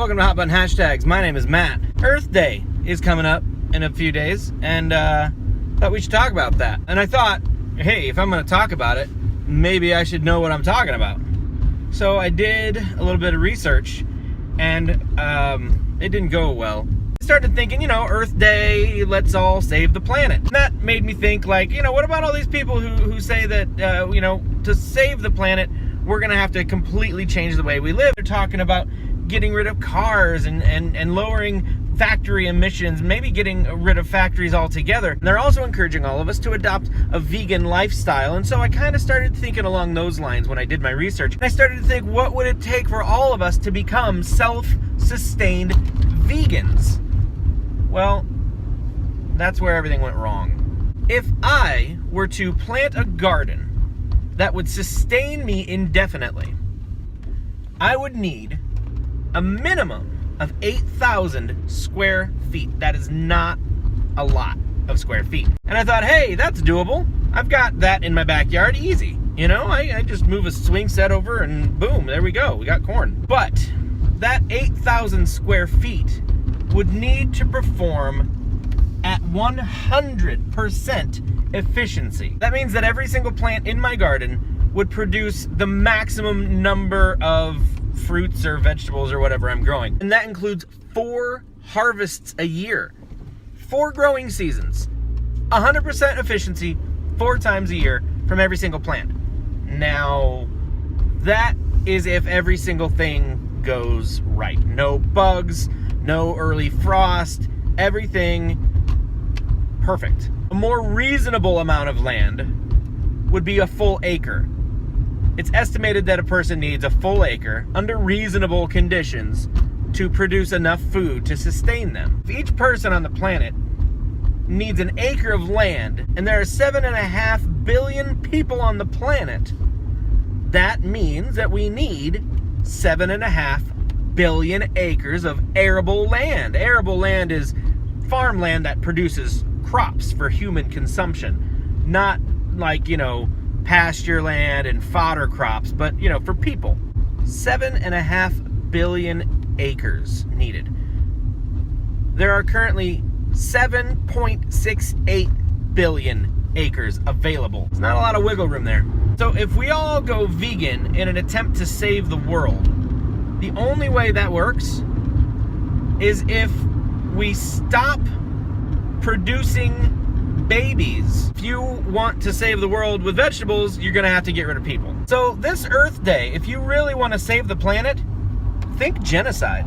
Welcome to Hot Button Hashtags. My name is Matt. Earth Day is coming up in a few days, and thought we should talk about that. And I thought, hey, if I'm going to talk about it, maybe I should know what I'm talking about. So I did a little bit of research, and it didn't go well. I started thinking, Earth Day, let's all save the planet. And that made me think, what about all these people who say that, to save the planet, we're going to have to completely change the way we live. They're talking about getting rid of cars and lowering factory emissions, maybe getting rid of factories altogether. And they're also encouraging all of us to adopt a vegan lifestyle. And so I kind of started thinking along those lines when I did my research. And I started to think, what would it take for all of us to become self-sustained vegans? Well, that's where everything went wrong. If I were to plant a garden that would sustain me indefinitely, I would need a minimum of 8,000 square feet. That is not a lot of square feet. And I thought, hey, that's doable. I've got that in my backyard, easy. I just move a swing set over and boom, there we go. We got corn. But that 8,000 square feet would need to perform at 100% efficiency. That means that every single plant in my garden would produce the maximum number of fruits or vegetables or whatever I'm growing. And that includes 4 harvests a year, 4 growing seasons, 100% efficiency 4 times a year from every single plant. Now, that is if every single thing goes right. No bugs, no early frost, everything perfect. A more reasonable amount of land would be a full acre. It's estimated that a person needs a full acre under reasonable conditions to produce enough food to sustain them. If each person on the planet needs an acre of land, and there are 7.5 billion people on the planet, that means that we need 7.5 billion acres of arable land. Arable land is farmland that produces crops for human consumption, not like, pasture land and fodder crops, but for people. 7.5 billion acres needed. There are currently 7.68 billion acres available. There's not a lot of wiggle room there. So if we all go vegan in an attempt to save the world, the only way that works is if we stop producing babies. If you want to save the world with vegetables, you're going to have to get rid of people. So this Earth Day, if you really want to save the planet, think genocide.